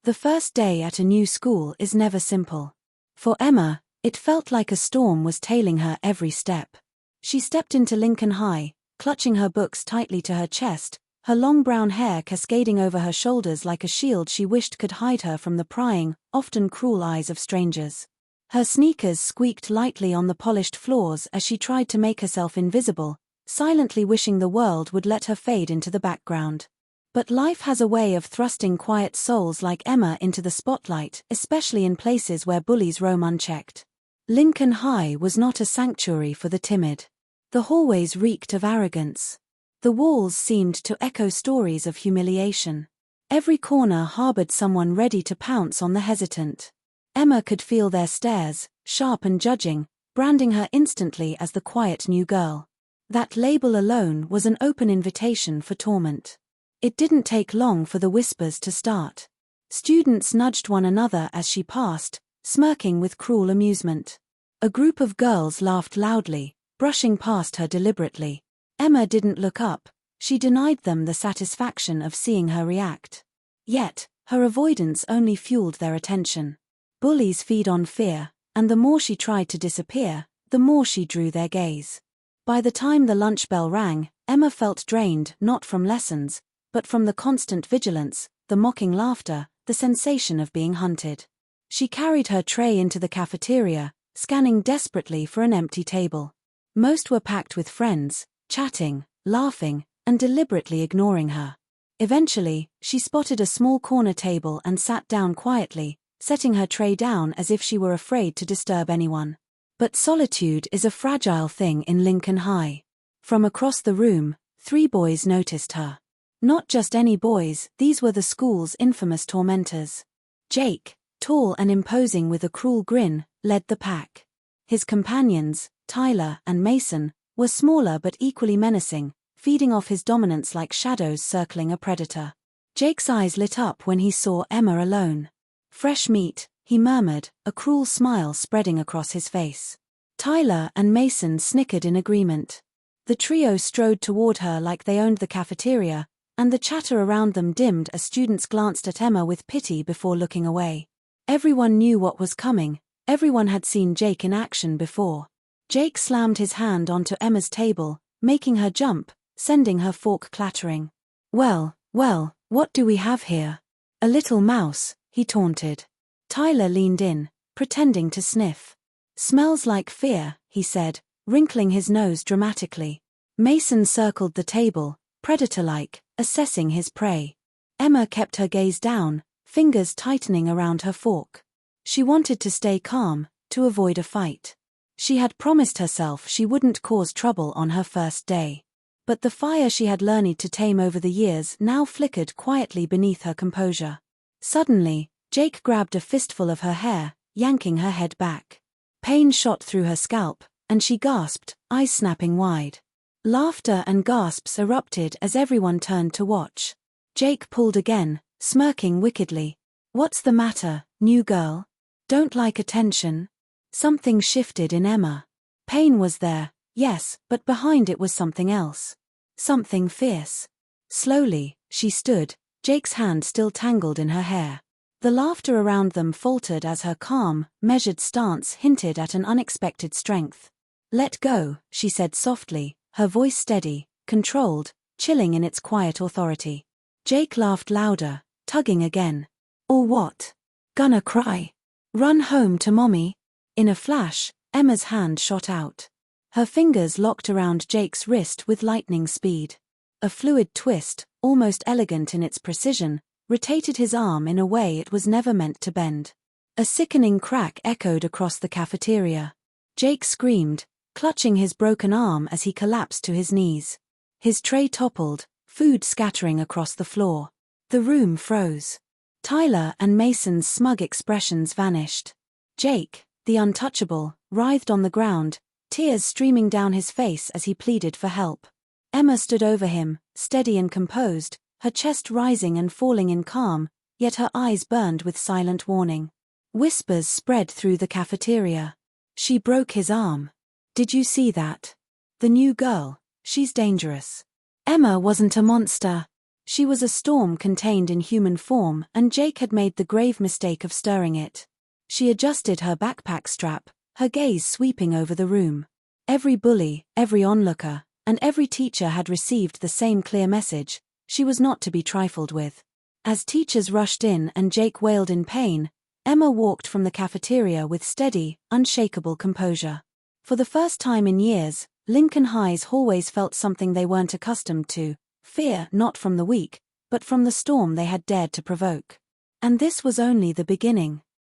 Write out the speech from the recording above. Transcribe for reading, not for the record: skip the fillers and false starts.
The first day at a new school is never simple. For Emma, it felt like a storm was tailing her every step. She stepped into Lincoln High, clutching her books tightly to her chest, her long brown hair cascading over her shoulders like a shield she wished could hide her from the prying, often cruel eyes of strangers. Her sneakers squeaked lightly on the polished floors as she tried to make herself invisible, silently wishing the world would let her fade into the background. But life has a way of thrusting quiet souls like Emma into the spotlight, especially in places where bullies roam unchecked. Lincoln High was not a sanctuary for the timid. The hallways reeked of arrogance. The walls seemed to echo stories of humiliation. Every corner harbored someone ready to pounce on the hesitant. Emma could feel their stares, sharp and judging, branding her instantly as the quiet new girl. That label alone was an open invitation for torment. It didn't take long for the whispers to start. Students nudged one another as she passed, smirking with cruel amusement. A group of girls laughed loudly, brushing past her deliberately. Emma didn't look up, she denied them the satisfaction of seeing her react. Yet, her avoidance only fueled their attention. Bullies feed on fear, and the more she tried to disappear, the more she drew their gaze. By the time the lunch bell rang, Emma felt drained not from lessons, but from the constant vigilance, the mocking laughter, the sensation of being hunted. She carried her tray into the cafeteria, scanning desperately for an empty table. Most were packed with friends, chatting, laughing, and deliberately ignoring her. Eventually, she spotted a small corner table and sat down quietly, setting her tray down as if she were afraid to disturb anyone. But solitude is a fragile thing in Lincoln High. From across the room, 3 boys noticed her. Not just any boys, these were the school's infamous tormentors. Jake, tall and imposing with a cruel grin, led the pack. His companions, Tyler and Mason, were smaller but equally menacing, feeding off his dominance like shadows circling a predator. Jake's eyes lit up when he saw Emma alone. "Fresh meat," he murmured, a cruel smile spreading across his face. Tyler and Mason snickered in agreement. The trio strode toward her like they owned the cafeteria, and the chatter around them dimmed as students glanced at Emma with pity before looking away. Everyone knew what was coming, everyone had seen Jake in action before. Jake slammed his hand onto Emma's table, making her jump, sending her fork clattering. Well, what do we have here? A little mouse," he taunted. Tyler leaned in, pretending to sniff. "Smells like fear," he said, wrinkling his nose dramatically. Mason circled the table, predator-like, assessing his prey. Emma kept her gaze down, fingers tightening around her fork. She wanted to stay calm, to avoid a fight. She had promised herself she wouldn't cause trouble on her first day. But the fire she had learned to tame over the years now flickered quietly beneath her composure. Suddenly, Jake grabbed a fistful of her hair, yanking her head back. Pain shot through her scalp, and she gasped, eyes snapping wide. Laughter and gasps erupted as everyone turned to watch. Jake pulled again, smirking wickedly. "What's the matter, new girl? Don't like attention?" Something shifted in Emma. Pain was there, yes, but behind it was something else. Something fierce. Slowly, she stood, Jake's hand still tangled in her hair. The laughter around them faltered as her calm, measured stance hinted at an unexpected strength. "Let go," she said softly, her voice steady, controlled, chilling in its quiet authority. Jake laughed louder, tugging again. "Or what? Gonna cry? Run home to mommy?" In a flash, Emma's hand shot out. Her fingers locked around Jake's wrist with lightning speed. A fluid twist, almost elegant in its precision, rotated his arm in a way it was never meant to bend. A sickening crack echoed across the cafeteria. Jake screamed, clutching his broken arm as he collapsed to his knees. His tray toppled, food scattering across the floor. The room froze. Tyler and Mason's smug expressions vanished. Jake, the untouchable, writhed on the ground, tears streaming down his face as he pleaded for help. Emma stood over him, steady and composed, her chest rising and falling in calm, yet her eyes burned with silent warning. Whispers spread through the cafeteria. "She broke his arm. Did you see that? The new girl, she's dangerous." Emma wasn't a monster. She was a storm contained in human form, and Jake had made the grave mistake of stirring it. She adjusted her backpack strap, her gaze sweeping over the room. Every bully, every onlooker, and every teacher had received the same clear message: she was not to be trifled with. As teachers rushed in and Jake wailed in pain, Emma walked from the cafeteria with steady, unshakable composure. For the first time in years, Lincoln High's hallways felt something they weren't accustomed to: fear, not from the weak, but from the storm they had dared to provoke. And this was only the beginning.